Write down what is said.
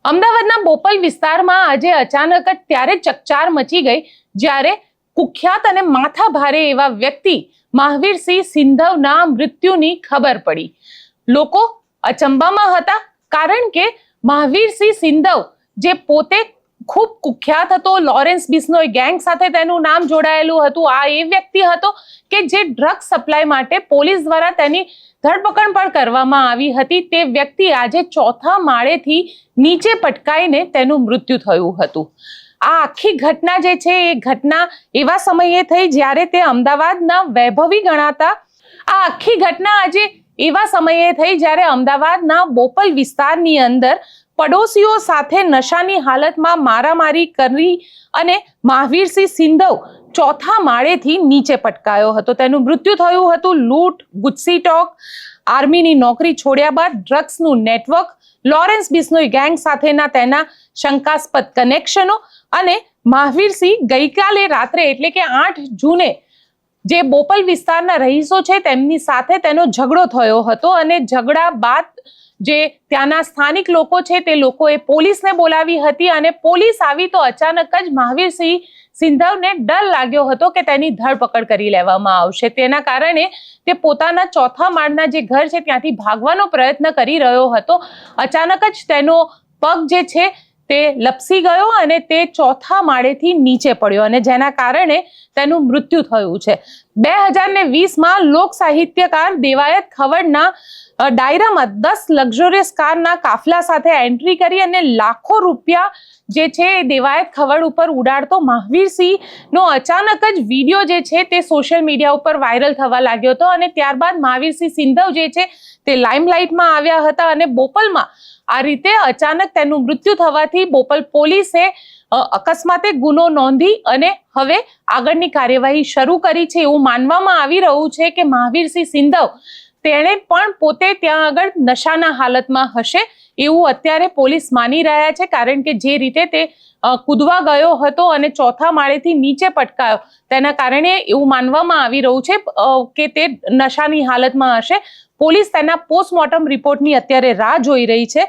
અમદાવાદના બોપલ વિસ્તારમાં આજે અચાનક જ ત્યારે ચકચાર મચી ગઈ જ્યારે કુખ્યાત અને માથાભારે એવા વ્યક્તિ મહાવીરસિંહ સિંધવના મૃત્યુની ખબર પડી। લોકો અચંબામાં હતા કારણ કે મહાવીરસિંહ સિંધવ જે પોતે ખૂબ કુખ્યાત હતો, લોરેન્સ બિશ્નોઈ ગેંગ સાથે તેનું નામ જોડાયેલું હતું। આ એ વ્યક્તિ હતો કે જે ડ્રગ સપ્લાય માટે પોલીસ દ્વારા તેની ધરપકડ પણ કરવામાં આવી હતી। તે વ્યક્તિ આજે ચોથા માળેથી નીચે પટકાઈને તેનું મૃત્યુ થયું હતું। આ આખી ઘટના જે છે એ ઘટના એવા સમયે થઈ જ્યારે તે અમદાવાદના વૈભવી ગણાતા આ આખી ઘટના આજે એવા સમયે થઈ જ્યારે અમદાવાદના બોપલ વિસ્તારની અંદર પડોશીઓ સાથે નશાની હાલતમાં મારામારી કરી અને મહાવીરસિંહ સિંધવ ચોથા માળેથી નીચે પટકાયો હતો। તેનું મૃત્યુ થયું હતું। લૂંટ, ગુસ્સી ટોક, આર્મીની નોકરી છોડ્યા બાદ ડ્રગ્સનું નેટવર્ક, લોરેન્સ બિશ્નોઈ ગેંગ સાથેના તેના શંકાસ્પદ કનેક્શનો અને મહાવીરસિંહ ગઈકાલે રાત્રે એટલે કે 8 જૂને જે બોપલ વિસ્તારના રહીશો છે તેમની સાથે તેનો ઝઘડો થયો હતો અને ઝઘડા બાદ જે ત્યાંના સ્થાનિક લોકો છે તે લોકોએ પોલીસને બોલાવી હતી અને પોલીસ આવી તો અચાનક જ મહાવીરસિંહ સિંધવને ડર લાગ્યો હતો કે તેની ધરપકડ કરી લેવામાં આવશે। તેના કારણે તે પોતાના ચોથા માળના જે ઘર છે ત્યાંથી ભાગવાનો પ્રયત્ન કરી રહ્યો હતો। અચાનક જ તેનો પગ જે છે તે લપસી ગયો અને તે ચોથા માળેથી નીચે પડ્યો અને જેના કારણે તેનું મૃત્યુ થયું છે। 2020માં લોક સાહિત્યકાર દેવાયત ખવડના ડાયરામાં 10 લક્ઝરિયસ કારના કાફલા સાથે એન્ટ્રી કરી અને લાખો રૂપિયા જે છે એ દેવાયત ખવડ ઉપર ઉડાડતો મહાવીરસિંહનો અચાનક જ વિડીયો જે છે તે સોશિયલ મીડિયા ઉપર વાયરલ થવા લાગ્યો હતો અને ત્યારબાદ મહાવીરસિંહ સિંધવ જે છે તે લાઇમલાઇટમાં આવ્યા હતા અને બોપલમાં આ રીતે અચાનક તેનું મૃત્યુ થવાથી બોપલ પોલીસે અકસ્માતે ગુનો નોંધી અને હવે આગળની કાર્યવાહી શરૂ કરી છે। એવું માનવામાં આવી રહ્યું છે કે મહાવીરસિંહ સિંધવ તેણે પણ પોતે ત્યાં આગળ નશાના હાલતમાં હશે એવું અત્યારે પોલીસ માની રહ્યા છે કારણ કે જે રીતે તે કૂદવા ગયો હતો અને ચોથા માળેથી નીચે પટકાયો તેના કારણે એવું માનવામાં આવી રહ્યું છે કે તે નશાની હાલતમાં હશે। પોલીસ તેના પોસ્ટમોર્ટમ રિપોર્ટની અત્યારે રાહ જોઈ રહી છે।